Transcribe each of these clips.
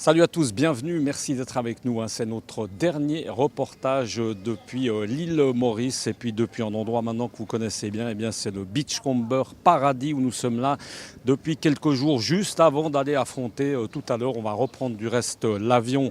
Salut à tous, bienvenue, merci d'être avec nous. C'est notre dernier reportage depuis l'île Maurice et puis depuis un endroit maintenant que vous connaissez bien, c'est le Beachcomber Paradis où nous sommes là depuis quelques jours, juste avant d'aller affronter tout à l'heure. On va reprendre du reste l'avion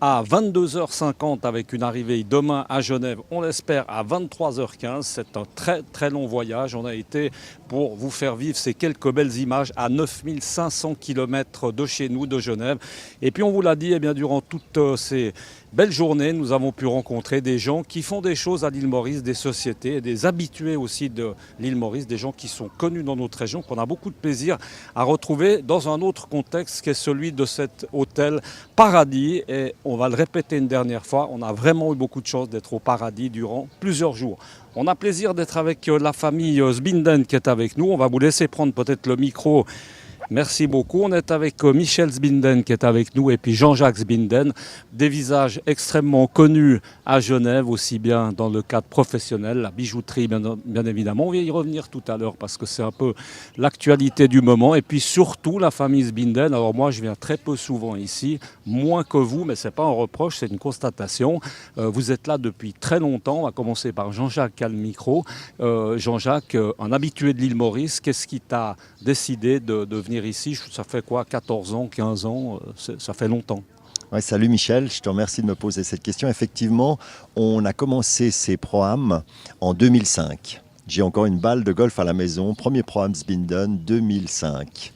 à 22h50 avec une arrivée demain à Genève, on l'espère à 23h15. C'est un très très long voyage. On a été pour vous faire vivre ces quelques belles images à 9500 km de chez nous, de Genève. Et puis on vous l'a dit, durant toutes ces belles journées, nous avons pu rencontrer des gens qui font des choses à l'île Maurice, des sociétés, et des habitués aussi de l'île Maurice, des gens qui sont connus dans notre région, qu'on a beaucoup de plaisir à retrouver dans un autre contexte qui est celui de cet hôtel Paradis. Et on va le répéter une dernière fois, on a vraiment eu beaucoup de chance d'être au Paradis durant plusieurs jours. On a plaisir d'être avec la famille Sbinden qui est avec nous. On va vous laisser prendre peut-être le micro. Merci beaucoup. On est avec Michel Sbinden qui est avec nous et puis Jean-Jacques Sbinden, des visages extrêmement connus à Genève, aussi bien dans le cadre professionnel, la bijouterie bien évidemment. On va y revenir tout à l'heure parce que c'est un peu l'actualité du moment. Et puis surtout la famille Sbinden. Alors moi je viens très peu souvent ici, moins que vous, mais ce n'est pas un reproche, c'est une constatation. Vous êtes là depuis très longtemps. On va commencer par Jean-Jacques qui a le micro. Jean-Jacques, un habitué de l'île Maurice, qu'est-ce qui t'a décidé de venir ici? Ça fait quoi, 14 ans, 15 ans? Ça fait longtemps. Ouais, salut Michel, je te remercie de me poser cette question. Effectivement, on a commencé ces programmes en 2005. J'ai encore une balle de golf à la maison. Premier programme Sbinden, 2005.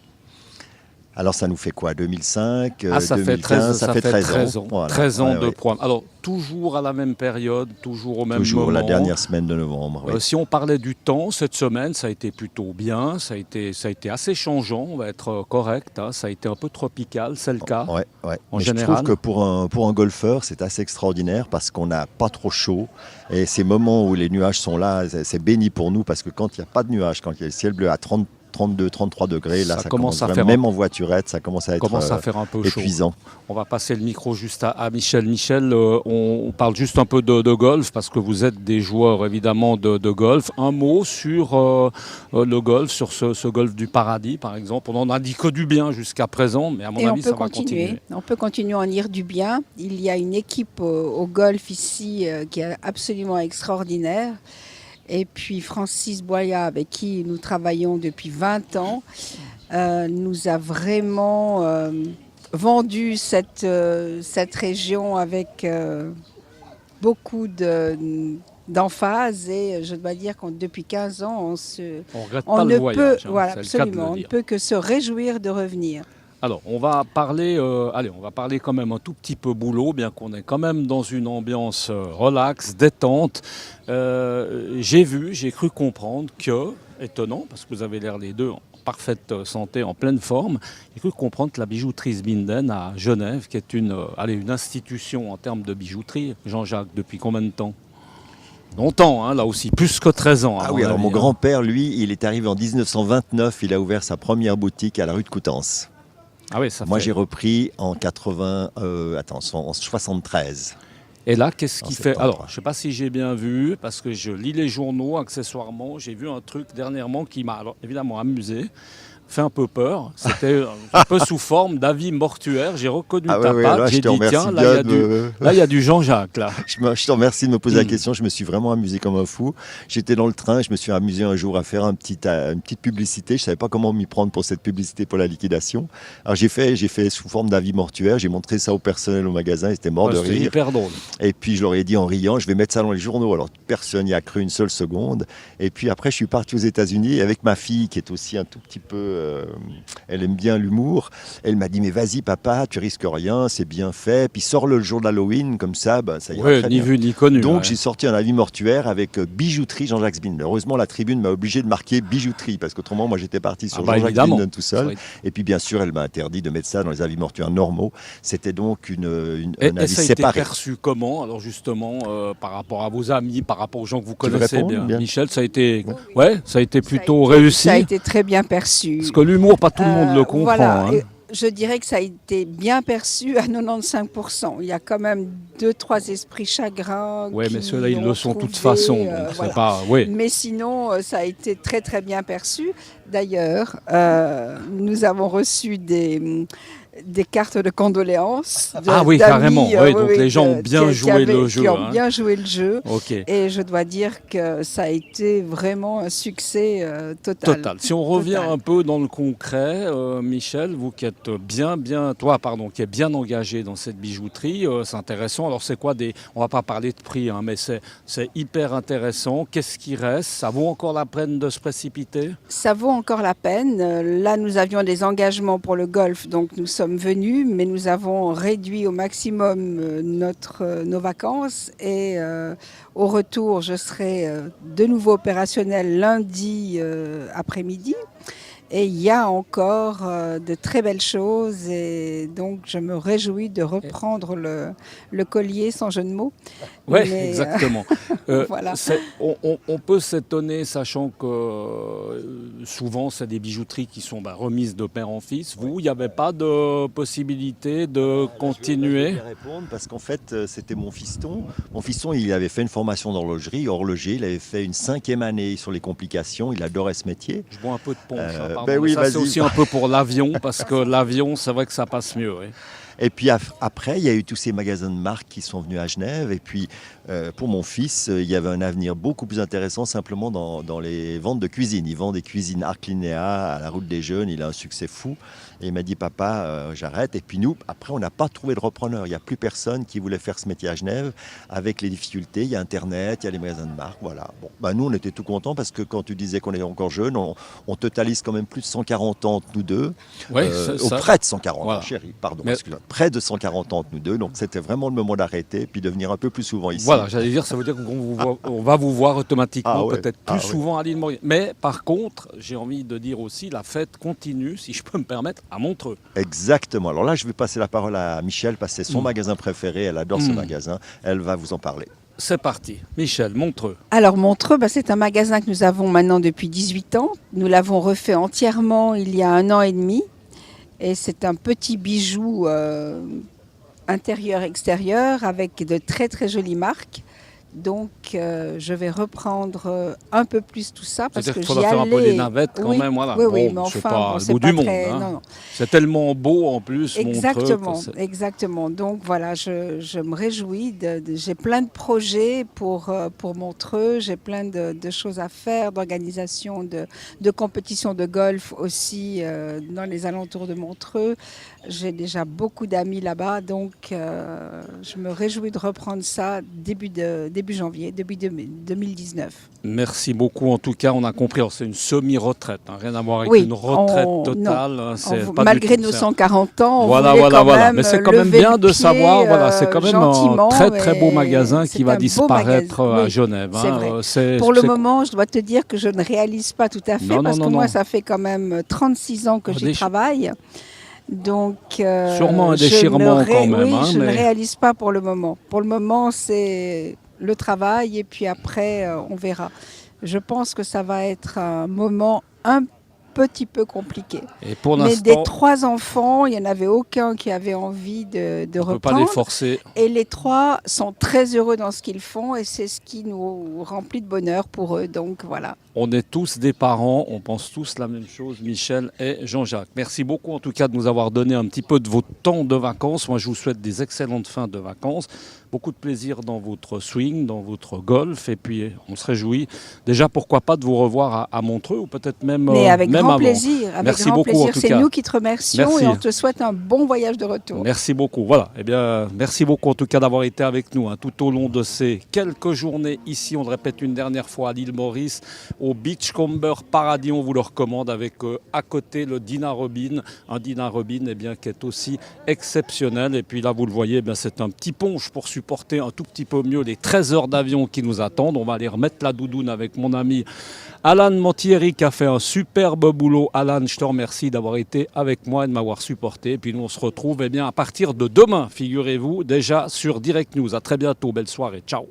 Alors ça nous fait quoi, 2005, ça 2015, ça fait 13 ans. Voilà. 13 ans de programme. Alors toujours à la même période, toujours au même moment. Toujours la dernière semaine de novembre. Oui. Si on parlait du temps, cette semaine, ça a été plutôt bien, ça a été assez changeant, on va être correct, hein. Ça a été un peu tropical, c'est le cas Ouais. en Mais général. je trouve que pour un golfeur, c'est assez extraordinaire parce qu'on n'a pas trop chaud. Et ces moments où les nuages sont là, c'est béni pour nous parce que quand il n'y a pas de nuages, quand il y a le ciel bleu à 30, 32, 33 degrés, là ça commence à faire, même en voiturette, ça commence à être faire un peu épuisant. Chaud. On va passer le micro juste à Michel. Michel, on parle juste un peu de golf parce que vous êtes des joueurs évidemment de golf. Un mot sur le golf, sur ce golf du Paradis par exemple. On n'en a dit que du bien jusqu'à présent, mais à mon avis ça va continuer. On peut continuer à en dire du bien. Il y a une équipe au golf ici qui est absolument extraordinaire. Et puis Francis Boya, avec qui nous travaillons depuis 20 ans, nous a vraiment vendu cette région avec beaucoup d'emphase. Et je dois dire que depuis 15 ans, on ne peut que se réjouir de revenir. Alors, on va parler quand même un tout petit peu boulot, bien qu'on est quand même dans une ambiance relax, détente. J'ai cru comprendre que, étonnant, parce que vous avez l'air les deux en parfaite santé, en pleine forme, j'ai cru comprendre que la bijouterie Sbinden à Genève, qui est une institution en termes de bijouterie, Jean-Jacques, depuis combien de temps? Longtemps, hein, là aussi, plus que 13 ans. Ah oui, alors mon grand-père, lui, il est arrivé en 1929, il a ouvert sa première boutique à la rue de Coutances. Ah oui, Moi, j'ai repris en 73. Et là, qu'est-ce qui fait? Alors, je ne sais pas si j'ai bien vu, parce que je lis les journaux accessoirement. J'ai vu un truc dernièrement qui m'a évidemment amusé, fait un peu peur. C'était un peu sous forme d'avis mortuaire. J'ai reconnu ta patte. J'ai dit, tiens, là, il y a du Jean-Jacques. Là. Je te remercie de me poser la question. Je me suis vraiment amusé comme un fou. J'étais dans le train. Je me suis amusé un jour à faire une petite publicité. Je ne savais pas comment m'y prendre pour cette publicité pour la liquidation. Alors, j'ai fait sous forme d'avis mortuaire. J'ai montré ça au personnel au magasin. Ils étaient morts de rire. C'était hyper drôle. Et puis, je leur ai dit en riant, je vais mettre ça dans les journaux. Alors, personne n'y a cru une seule seconde. Et puis, après, je suis parti aux États-Unis avec ma fille qui est aussi un tout petit peu... elle aime bien l'humour. Elle m'a dit, mais vas-y papa, tu risques rien, c'est bien fait. Puis sors le jour d'Halloween, comme ça, ça ira très ni bien. vu ni connu. Donc j'ai sorti un avis mortuaire avec bijouterie Jean-Jacques Sbinden. Heureusement, la tribune m'a obligé de marquer bijouterie, parce qu'autrement, moi j'étais parti sur Jean-Jacques Sbinden tout seul. Et puis bien sûr, elle m'a interdit de mettre ça dans les avis mortuaires normaux. C'était donc un avis séparé. Et ça a été perçu comment, alors justement, par rapport à vos amis, par rapport aux gens que vous connaissez bien. Michel, ça a été, ça a été plutôt réussi. Ça a été très bien perçu. Parce que l'humour, pas tout le monde le comprend. Voilà. Hein. Je dirais que ça a été bien perçu à 95%. Il y a quand même 2-3 esprits chagrins. Oui, mais ceux-là, ils le sont de toute façon. Mais sinon, ça a été très très bien perçu. D'ailleurs, nous avons reçu des cartes de condoléances. Ah oui, d'amis, carrément. Oui, donc oui, les gens ont bien joué le jeu. Qui ont bien joué le jeu. Ok. Et je dois dire que ça a été vraiment un succès total. Total. Si on revient un peu dans le concret, Michel, vous qui êtes qui est bien engagé dans cette bijouterie, c'est intéressant. Alors c'est quoi on va pas parler de prix, hein, mais c'est hyper intéressant. Qu'est-ce qui reste? Ça vaut encore la peine de se précipiter? Ça vaut encore la peine. Là, nous avions des engagements pour le golf, donc nous sommes venus, mais nous avons réduit au maximum nos vacances. Et au retour, je serai de nouveau opérationnelle lundi après-midi. Et il y a encore de très belles choses et donc je me réjouis de reprendre le collier sans jeu de mots. Oui, exactement. Voilà. On peut s'étonner, sachant que souvent c'est des bijouteries qui sont remises de père en fils. Vous, il n'y avait pas de possibilité de continuer? Je vais répondre parce qu'en fait c'était mon fiston. Mon fiston, il avait fait une formation d'horlogerie, il avait fait une 5e année sur les complications, il adorait ce métier. Je bois un peu de punch. Oui, c'est aussi un peu pour l'avion, parce que l'avion, c'est vrai que ça passe mieux. Oui. Et puis après, il y a eu tous ces magasins de marque qui sont venus à Genève. Et puis, pour mon fils, il y avait un avenir beaucoup plus intéressant simplement dans les ventes de cuisine. Il vend des cuisines Arc Linéa à la Route des Jeunes. Il a un succès fou. Et il m'a dit, papa, j'arrête. Et puis nous, après, on n'a pas trouvé de repreneur. Il n'y a plus personne qui voulait faire ce métier à Genève. Avec les difficultés, il y a Internet, il y a les magasins de marque. Voilà. Bon, nous, on était tout contents parce que quand tu disais qu'on est encore jeune, on totalise quand même plus de 140 ans entre nous deux. Oui, près de 140 voilà. ans, chérie. Pardon, excuse-moi. Près de 140 ans entre nous deux. Donc, c'était vraiment le moment d'arrêter puis de venir un peu plus souvent ici. Voilà, j'allais dire, ça veut dire qu'on va vous voir automatiquement, peut-être plus souvent à l'île Maurice. Mais par contre, j'ai envie de dire aussi, la fête continue, si je peux me permettre, à Montreux. Exactement. Alors là, je vais passer la parole à Michel parce que c'est son magasin préféré. Elle adore ce magasin. Elle va vous en parler. C'est parti. Michel, Montreux. Alors Montreux, c'est un magasin que nous avons maintenant depuis 18 ans. Nous l'avons refait entièrement il y a 1 an et demi. Et c'est un petit bijou intérieur-extérieur avec de très très jolies marques. Donc je vais reprendre un peu plus tout ça parce que j'y allais. Faire un peu les navettes quand même. Voilà. Oui, mais enfin, c'est pas le bout du monde. Non. C'est tellement beau en plus. Exactement, Montreux, exactement. Donc voilà, je me réjouis. J'ai plein de projets pour Montreux. J'ai plein de choses à faire, d'organisation, de compétitions de golf aussi dans les alentours de Montreux. J'ai déjà beaucoup d'amis là-bas, donc je me réjouis de reprendre ça début janvier, début 2019. Merci beaucoup. En tout cas, on a compris. C'est une semi-retraite, hein, rien à voir avec une retraite totale. Malgré nos 140 ans, voilà. Mais c'est quand même bien de savoir. Voilà, c'est quand même un très très beau magasin qui va disparaître à Genève. C'est vrai. Pour le moment, je dois te dire que je ne réalise pas tout à fait parce que moi, ça fait quand même 36 ans que j'y travaille. Donc, sûrement un déchirement quand même. Oui, je ne réalise pas pour le moment. Pour le moment, c'est le travail et puis après, on verra. Je pense que ça va être un moment un petit peu compliqué. Et pour mais des 3 enfants, il n'y en avait aucun qui avait envie de reprendre. On ne peut pas les forcer. Et les 3 sont très heureux dans ce qu'ils font et c'est ce qui nous remplit de bonheur pour eux. Donc voilà. On est tous des parents, on pense tous la même chose, Michel et Jean-Jacques. Merci beaucoup en tout cas de nous avoir donné un petit peu de votre temps de vacances. Moi, je vous souhaite des excellentes fins de vacances. Beaucoup de plaisir dans votre swing, dans votre golf. Et puis, on se réjouit déjà, pourquoi pas, de vous revoir à Montreux ou peut-être même Mais avec même grand avant. plaisir. Merci beaucoup en tout cas. C'est nous qui te remercions. Merci. Et on te souhaite un bon voyage de retour. Merci beaucoup. Voilà. Eh bien, merci beaucoup en tout cas d'avoir été avec nous tout au long de ces quelques journées ici. On le répète une dernière fois à l'île Maurice, au Beachcomber Paradis. On vous le recommande avec à côté le Dina Robin. Un Dina Robin qui est aussi exceptionnel. Et puis là, vous le voyez, c'est un petit ponche pour supporter un tout petit peu mieux les 13 heures d'avion qui nous attendent. On va aller remettre la doudoune avec mon ami Alan Montieri qui a fait un superbe boulot. Alan, je te remercie d'avoir été avec moi et de m'avoir supporté. Et puis nous, on se retrouve à partir de demain, figurez-vous, déjà sur Direct News. À très bientôt. Belle soirée. Ciao.